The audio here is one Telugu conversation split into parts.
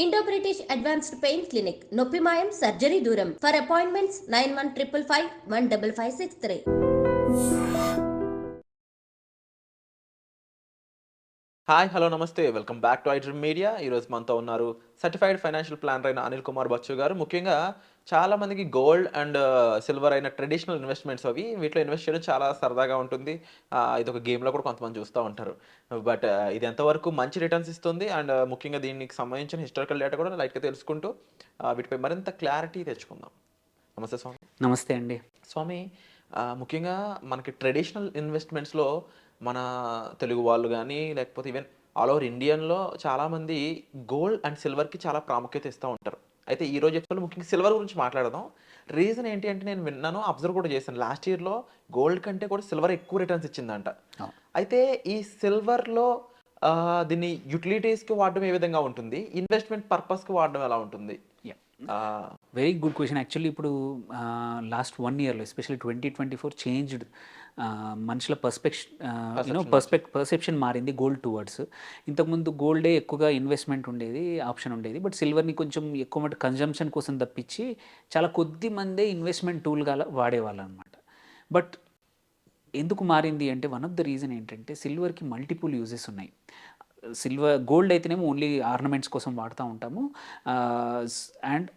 Indo British advanced pain clinic నొప్పి మాయం సర్జరీ దూరం ఫర్ అపాయింట్మెంట్స్ 9155515563. హాయ్ హలో నమస్తే welcome back to iDream media. ఈరోజు మనతో ఉన్నారు సర్టిఫైడ్ ఫైనాన్షియల్ ప్లానర్ అయిన అనిల్ కుమార్ బచ్చు గారు. ముఖ్యంగా చాలా మందికి గోల్డ్ అండ్ సిల్వర్ అయిన ట్రెడిషనల్ ఇన్వెస్ట్మెంట్స్ అవి వీటిలో ఇన్వెస్ట్ చేయడం చాలా సరదాగా ఉంటుంది. ఇది ఒక గేమ్లో కూడా కొంతమంది చూస్తూ ఉంటారు. బట్ ఇది ఎంతవరకు మంచి రిటర్న్స్ ఇస్తుంది అండ్ ముఖ్యంగా దీనికి సంబంధించిన హిస్టారికల్ డేటా కూడా లైట్గా తెలుసుకుంటూ వీటిపై మరింత క్లారిటీ తెచ్చుకుందాం. నమస్తే స్వామి. నమస్తే అండి. స్వామి, ముఖ్యంగా మనకి ట్రెడిషనల్ ఇన్వెస్ట్మెంట్స్లో మన తెలుగు వాళ్ళు కానీ లేకపోతే ఈవెన్ ఆల్ ఓవర్ ఇండియన్లో చాలామంది గోల్డ్ అండ్ సిల్వర్కి చాలా ప్రాముఖ్యత ఇస్తూ ఉంటారు. అయితే ఈ రోజు ఎపిసోడ్లో ముఖ్యంగా సిల్వర్ గురించి మాట్లాడదాం. రీజన్ ఏంటి అంటే నేను విన్నాను, అబ్జర్వ్ కూడా చేశాను. లాస్ట్ ఇయర్లో గోల్డ్ కంటే కూడా సిల్వర్ ఎక్కువ రిటర్న్స్ ఇచ్చిందంట. అయితే ఈ సిల్వర్లో దీన్ని యూటిలిటీస్కి వాడడం ఏ విధంగా ఉంటుంది, ఇన్వెస్ట్మెంట్ పర్పస్కి వాడడం ఎలా ఉంటుంది? Very good question. యాక్చువల్లీ ఇప్పుడు లాస్ట్ 1 ఇయర్లో ఎస్పెషల్లీ 2024 చేంజ్డ్. మనుషుల పర్సెప్షన్ మారింది గోల్డ్ టువర్డ్స్. ఇంతకుముందు గోల్డే ఎక్కువగా ఇన్వెస్ట్మెంట్ ఉండేది, ఆప్షన్ ఉండేది. బట్ సిల్వర్ని కొంచెం ఎక్కువ మటు కన్జంప్షన్ కోసం తప్పించి చాలా కొద్ది మందే ఇన్వెస్ట్మెంట్ టూల్గా వాడేవాళ్ళు అనమాట. బట్ ఎందుకు మారింది అంటే వన్ ఆఫ్ ద రీజన్ ఏంటంటే సిల్వర్కి మల్టిపుల్ యూజెస్ ఉన్నాయి. గోల్డ్ అయితేనేమో ఓన్లీ ఆర్నమెంట్స్ కోసం వాడుతూ ఉంటాము. And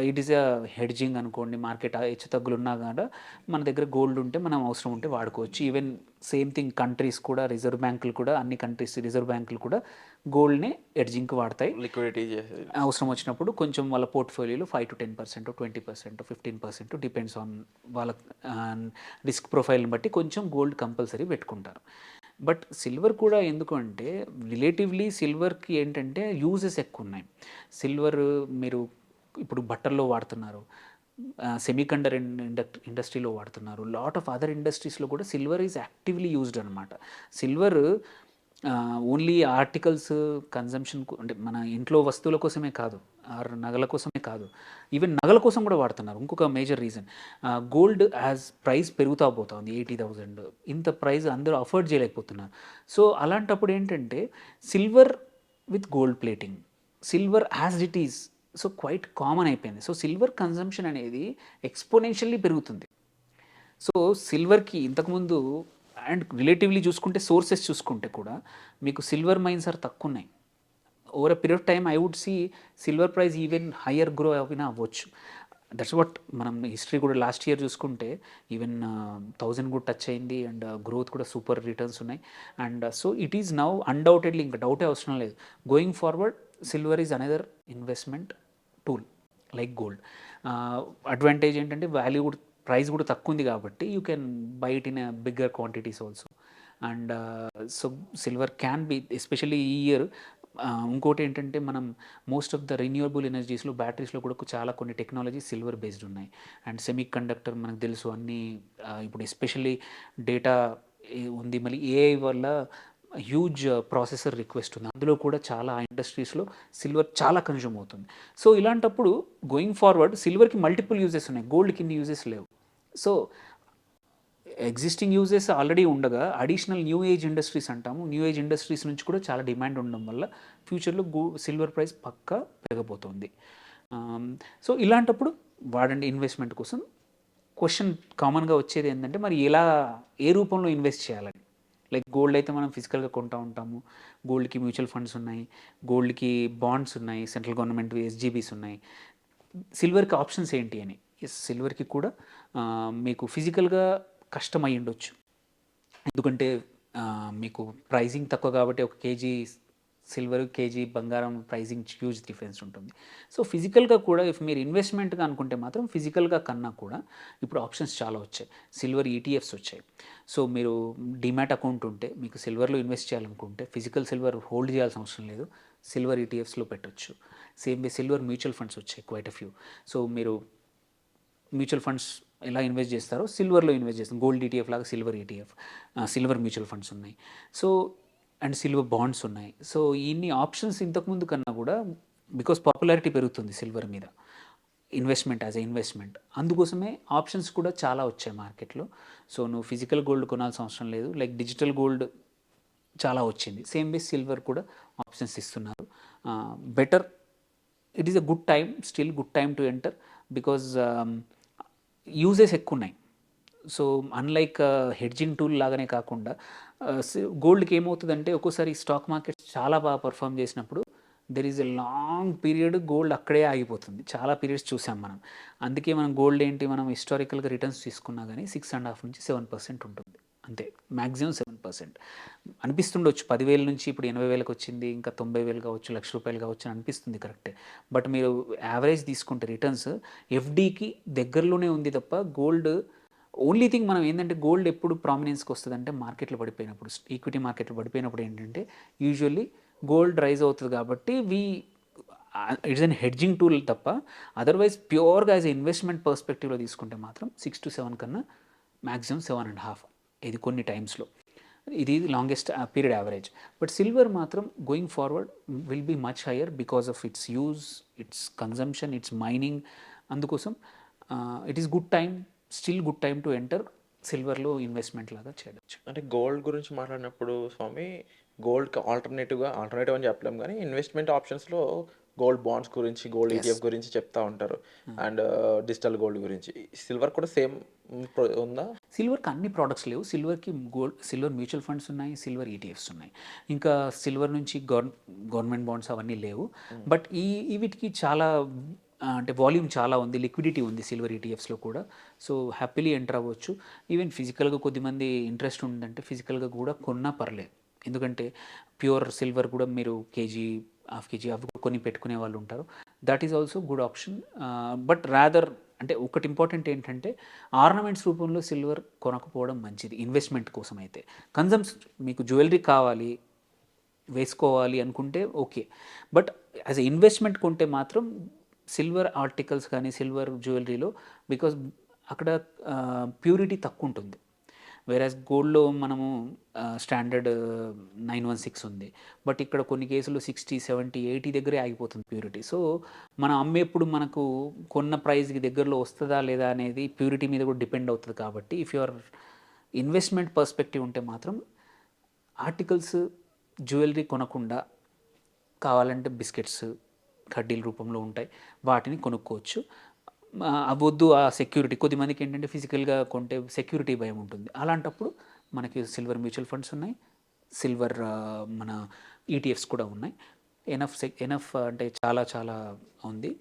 it is a hedging అనుకోండి. మార్కెట్ హెచ్చు తగ్గులున్నా కూడా మన దగ్గర గోల్డ్ ఉంటే మనం అవసరం ఉంటే వాడుకోవచ్చు. ఈవెన్ సేమ్ థింగ్ కంట్రీస్ కూడా, రిజర్వ్ బ్యాంకులు కూడా, అన్ని కంట్రీస్ రిజర్వ్ బ్యాంకులు కూడా గోల్డ్నే హెడ్జింగ్కి వాడతాయి. లిక్విడిటీ అవసరం వచ్చినప్పుడు కొంచెం వాళ్ళ పోర్ట్ఫోలియోలో 5 to 10%, 20%, 15% డిపెండ్స్ ఆన్ వాళ్ళ రిస్క్ ప్రొఫైల్ని బట్టి కొంచెం గోల్డ్ కంపల్సరీ పెట్టుకుంటారు. బట్ సిల్వర్ కూడా ఎందుకు అంటే రిలేటివ్లీ సిల్వర్కి ఏంటంటే యూజెస్ ఎక్కువ ఉన్నాయి. సిల్వర్ మీరు ఇప్పుడు బట్టల్లో వాడుతున్నారు, ఇండస్ట్రీలో వాడుతున్నారు, లాట్ ఆఫ్ అదర్ ఇండస్ట్రీస్లో కూడా సిల్వర్ ఈజ్ యాక్టివ్లీ యూజ్డ్ అనమాట. సిల్వర్ ఓన్లీ ఆర్టికల్స్ కన్జంప్షన్ అంటే మన ఇంట్లో వస్తువుల కోసమే కాదు, ఆర్ నగల కోసమే కాదు, ఈవెన్ నగల కోసం కూడా వాడుతున్నారు. ఇంకొక major reason, gold as price పెరుగుతూ పోతుంది. 80,000 ఇంత ప్రైస్ అందరూ అఫోర్డ్ చేయలేకపోతున్నారు. సో అలాంటప్పుడు ఏంటంటే silver with gold plating, silver as it is so quite common అయిపోయింది. సో సిల్వర్ కన్జంప్షన్ అనేది ఎక్స్పోనెన్షియల్లీ పెరుగుతుంది. సో సిల్వర్కి ఇంతకుముందు అండ్ రిలేటివ్లీ చూసుకుంటే సోర్సెస్ చూసుకుంటే కూడా మీకు సిల్వర్ మైన్స్ ఆర్ తక్కువ ఉన్నాయి. Over a period of time I would see silver price even higher grow అయినా అవ్వచ్చు. దట్స్ వాట్ మనం హిస్టరీ కూడా లాస్ట్ ఇయర్ చూసుకుంటే ఈవెన్ 1000 కూడా టచ్ అయింది అండ్ గ్రోత్ కూడా సూపర్ రిటర్న్స్ ఉన్నాయి. And so it is now undoubtedly, ఇంకా డౌటే అవసరం లేదు, going forward silver is another investment tool like gold. Advantage ఏంటంటే వాల్యూ కూడా, ప్రైస్ కూడా తక్కువ ఉంది కాబట్టి you can buy it in bigger quantities also. And so silver can be especially ఈ ఇయర్. ఇంకోటి ఏంటంటే మనం మోస్ట్ ఆఫ్ ద రిన్యూవబుల్ ఎనర్జీస్లో, బ్యాటరీస్లో కూడా చాలా కొన్ని టెక్నాలజీ సిల్వర్ బేస్డ్ ఉన్నాయి. అండ్ సెమీ కండక్టర్ మనకు తెలుసు అన్నీ. ఇప్పుడు ఎస్పెషల్లీ డేటా ఉంది, మళ్ళీ ఏఐ వల్ల హ్యూజ్ ప్రాసెసర్ రిక్వెస్ట్ ఉంది, అందులో కూడా చాలా ఇండస్ట్రీస్లో సిల్వర్ చాలా కన్జ్యూమ్ అవుతుంది. సో ఇలాంటప్పుడు గోయింగ్ ఫార్వర్డ్ సిల్వర్కి మల్టిపుల్ యూజెస్ ఉన్నాయి, గోల్డ్కి ఇన్ని యూజెస్ లేవు. సో ఎగ్జిస్టింగ్ యూజెస్ ఆల్రెడీ ఉండగా అడిషనల్ న్యూ ఏజ్ ఇండస్ట్రీస్ అంటాము, న్యూ ఏజ్ ఇండస్ట్రీస్ నుంచి కూడా చాలా డిమాండ్ ఉండడం వల్ల ఫ్యూచర్లో సిల్వర్ ప్రైస్ పక్కా పెరగబోతోంది. సో ఇలాంటప్పుడు వాడండి ఇన్వెస్ట్మెంట్ కోసం. క్వశ్చన్ కామన్గా వచ్చేది ఏంటంటే మరి ఏ రూపంలో ఇన్వెస్ట్ చేయాలని. లైక్ గోల్డ్ అయితే మనం ఫిజికల్గా కొంటూ ఉంటాము, గోల్డ్కి మ్యూచువల్ ఫండ్స్ ఉన్నాయి, గోల్డ్కి బాండ్స్ ఉన్నాయి, సెంట్రల్ గవర్నమెంట్ ఎస్జీబీస్ ఉన్నాయి. సిల్వర్కి ఆప్షన్స్ ఏంటి అని. సిల్వర్కి కూడా మీకు ఫిజికల్గా కష్టం అయ్యి ఉండొచ్చు, ఎందుకంటే మీకు ప్రైజింగ్ తక్కువ కాబట్టి 1 kg సిల్వర్, కేజీ బంగారం ప్రైజింగ్ హ్యూజ్ డిఫరెన్స్ ఉంటుంది. సో ఫిజికల్గా కూడా ఇఫ్ మీరు ఇన్వెస్ట్మెంట్గా అనుకుంటే మాత్రం ఫిజికల్గా కన్నా కూడా ఇప్పుడు ఆప్షన్స్ చాలా వచ్చాయి. సిల్వర్ ఈటీఎఫ్స్ వచ్చాయి. సో మీరు డిమాట్ అకౌంట్ ఉంటే మీకు సిల్వర్లో ఇన్వెస్ట్ చేయాలనుకుంటే ఫిజికల్ సిల్వర్ హోల్డ్ చేయాల్సిన అవసరం లేదు, సిల్వర్ ఈటీఎఫ్స్లో పెట్టొచ్చు. Same way silver mutual funds వచ్చాయి క్వైట్ అ ఫ్యూ. సో మీరు మ్యూచువల్ ఫండ్స్ ఎలా ఇన్వెస్ట్ చేస్తారో సిల్వర్లో ఇన్వెస్ట్ చేస్తాం. గోల్డ్ ఈటీఎఫ్ లాగా silver ETF, silver mutual funds ఉన్నాయి. సో అండ్ సిల్వర్ బాండ్స్ ఉన్నాయి. సో ఇన్ని ఆప్షన్స్ ఇంతకుముందు కన్నా కూడా బికాస్ పాపులారిటీ పెరుగుతుంది సిల్వర్ మీద ఇన్వెస్ట్మెంట్ యాజ్ ఎ ఇన్వెస్ట్మెంట్, అందుకోసమే ఆప్షన్స్ కూడా చాలా వచ్చాయి మార్కెట్లో. సో నువ్వు ఫిజికల్ గోల్డ్ కొనాల్సిన అవసరం లేదు, లైక్ డిజిటల్ గోల్డ్ చాలా వచ్చింది. సేమ్ వే సిల్వర్ కూడా ఆప్షన్స్ ఇస్తున్నారు. Better it is a good time, still good time to enter, because uses ఎక్కువ ఉన్నాయి. సో అన్లైక్ హెడ్జింగ్ టూల్ లాగానే కాకుండా గోల్డ్కి ఏమవుతుందంటే ఒక్కోసారి స్టాక్ మార్కెట్ చాలా బాగా పర్ఫామ్ చేసినప్పుడు there is a long period gold అక్కడే ఆగిపోతుంది. చాలా పీరియడ్స్ చూసాం మనం. అందుకే మనం గోల్డ్ ఏంటి, మనం హిస్టారికల్గా రిటర్న్స్ తీసుకున్నా కానీ 6.5 నుంచి 7% ఉంటుంది అంతే, మ్యాక్సిమం 7%. అనిపిస్తుండొచ్చు 10,000 నుంచి ఇప్పుడు 80,000కి వచ్చింది, ఇంకా 90,000 కావచ్చు, ₹1,00,000 కావచ్చు అని అనిపిస్తుంది, కరెక్టే. బట్ మీరు యావరేజ్ తీసుకుంటే రిటర్న్స్ ఎఫ్డీకి దగ్గరలోనే ఉంది తప్ప గోల్డ్ ఓన్లీ థింగ్ మనం ఏంటంటే గోల్డ్ ఎప్పుడు ప్రామినెన్స్కి వస్తుందంటే మార్కెట్లో పడిపోయినప్పుడు, ఈక్విటీ మార్కెట్లో పడిపోయినప్పుడు ఏంటంటే యూజువల్లీ గోల్డ్ రైజ్ అవుతుంది కాబట్టి ఇట్స్ అన్ హెడ్జింగ్ టూల్ తప్ప అదర్వైజ్ ప్యూర్గా యాజ్ ఇన్వెస్ట్మెంట్ పర్స్పెక్టివ్లో తీసుకుంటే మాత్రం 6 to 7 కన్నా మ్యాక్సిమం 7.5, ఇది కొన్ని టైమ్స్లో ఇది longest period average. But silver మాత్రం going forward will be much higher because of its use, its consumption, its mining. అందుకోసం it is good time, still good time to enter సిల్వర్లో ఇన్వెస్ట్మెంట్ లాగా చేయవచ్చు. అంటే గోల్డ్ గురించి మాట్లాడినప్పుడు స్వామి, గోల్డ్కి ఆల్టర్నేటివ్ అని చెప్పలేం కానీ ఇన్వెస్ట్మెంట్ ఆప్షన్స్లో గోల్డ్ బాండ్స్ గురించి, గోల్డ్ ఈటీఎఫ్ గురించి చెప్తా ఉంటారు, అండ్ డిజిటల్ గోల్డ్ గురించి. సిల్వర్ కూడా సేమ్ ఉందా? సిల్వర్కి అన్ని ప్రోడక్ట్స్ లేవు. సిల్వర్కి సిల్వర్ మ్యూచువల్ ఫండ్స్ ఉన్నాయి, సిల్వర్ ఈటీఎఫ్స్ ఉన్నాయి. ఇంకా సిల్వర్ నుంచి గవర్నమెంట్ బాండ్స్ అవన్నీ లేవు. బట్ వీటికి చాలా అంటే వాల్యూమ్ చాలా ఉంది, లిక్విడిటీ ఉంది సిల్వర్ ఈటీఎఫ్స్లో కూడా. సో హ్యాపీలీ ఎంటర్ అవ్వచ్చు. ఈవెన్ ఫిజికల్గా కొద్దిమంది ఇంట్రెస్ట్ ఉందంటే ఫిజికల్గా కూడా కొన్నా పర్లేదు. ఎందుకంటే ప్యూర్ సిల్వర్ కూడా మీరు కేజీ, హాఫ్ కేజీ అవి కొన్ని పెట్టుకునే వాళ్ళు ఉంటారు. That is also good option. But rather అంటే ఒకటి ఇంపార్టెంట్ ఏంటంటే ఆర్నమెంట్స్ రూపంలో సిల్వర్ కొనకపోవడం మంచిది ఇన్వెస్ట్మెంట్ కోసం. అయితే మీకు జ్యువెలరీ కావాలి, వేసుకోవాలి అనుకుంటే okay. But as a investment కొంటే మాత్రం సిల్వర్ ఆర్టికల్స్ కానీ సిల్వర్ జ్యువెలరీలో, బికాజ్ అక్కడ ప్యూరిటీ తక్కువ ఉంటుంది. వేరాజ్ గోల్డ్లో మనము స్టాండర్డ్ 916 ఉంది, బట్ ఇక్కడ కొన్ని కేసులు 60, 70, 80 దగ్గరే ఆగిపోతుంది ప్యూరిటీ. సో మనం అమ్మేప్పుడు మనకు కొన్న ప్రైస్కి దగ్గరలో వస్తుందా లేదా అనేది ప్యూరిటీ మీద కూడా డిపెండ్ అవుతుంది. కాబట్టి ఇఫ్ యువర్ ఇన్వెస్ట్మెంట్ పర్స్పెక్టివ్ ఉంటే మాత్రం ఆర్టికల్స్, జ్యువెలరీ కొనకుండా కావాలంటే బిస్కెట్స్ కడ్డీల రూపంలో ఉంటాయి, వాటిని కొనుక్కోవచ్చు. అవొద్దు ఆ సెక్యూరిటీ, కొద్దిమందికి ఏంటంటే ఫిజికల్గా కొంటే సెక్యూరిటీ భయం ఉంటుంది. అలాంటప్పుడు మనకి సిల్వర్ మ్యూచువల్ ఫండ్స్ ఉన్నాయి, సిల్వర్ మన ఈటీఎఫ్స్ కూడా ఉన్నాయి. ఎనఫ్ అంటే చాలా చాలా ఉంది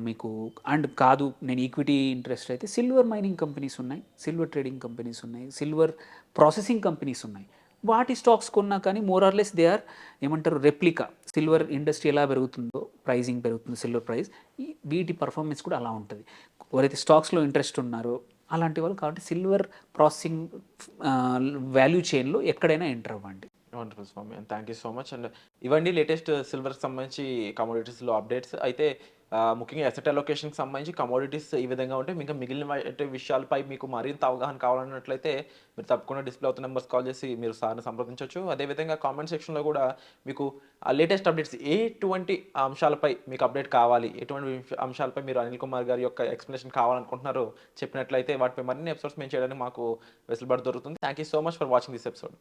మీకు. అండ్ కాదు నేను ఈక్విటీ ఇంట్రెస్ట్ అయితే సిల్వర్ మైనింగ్ కంపెనీస్ ఉన్నాయి, సిల్వర్ ట్రేడింగ్ కంపెనీస్ ఉన్నాయి, సిల్వర్ ప్రాసెసింగ్ కంపెనీస్ ఉన్నాయి. వాటి స్టాక్స్ కొన్నా కానీ మోరార్లెస్ దే ఆర్ ఏమంటారు రెప్లికా. సిల్వర్ ఇండస్ట్రీ ఎలా పెరుగుతుందో ప్రైజింగ్ పెరుగుతుందో సిల్వర్ ప్రైస్, వీటి పర్ఫార్మెన్స్ కూడా అలా ఉంటుంది. ఎవరైతే స్టాక్స్లో ఇంట్రెస్ట్ ఉన్నారో అలాంటి వాళ్ళు కాబట్టి సిల్వర్ ప్రాసెసింగ్ వాల్యూ చైన్లో ఎక్కడైనా ఎంటర్ అవ్వండి. Wonderful Swami, and thank you so much. And ఇవన్నీ లేటెస్ట్ సిల్వర్కి సంబంధించి కమోడిటీస్లో అప్డేట్స్. అయితే ముఖ్యంగా అసెట్ అలొకేషన్కి సంబంధించి కమోడిటీస్ ఈ విధంగా ఉంటే ఇంకా మిగిలిన విషయాలపై మీకు మరింత అవగాహన కావాలన్నట్లయితే మీరు తప్పకుండా డిస్ప్లే అవుతున్న నెంబర్స్ కాల్ చేసి మీరు సార్ని సంప్రదించవచ్చు. అదేవిధంగా కామెంట్ సెక్షన్లో కూడా మీకు లేటెస్ట్ అప్డేట్స్ ఎటువంటి అంశాలపై మీకు అప్డేట్ కావాలి, ఎటువంటి అంశాలపై మీరు అనిల్ కుమార్ గారి యొక్క ఎక్స్ప్లెనేషన్ కావాలనుకుంటున్నారో చెప్పినట్లయితే వాటిపై మరిన్ని ఎపిసోడ్స్ మేము చేయడానికి మాకు వెసులుబాటు దొరుకుతుంది. Thank you so much for watching this episode.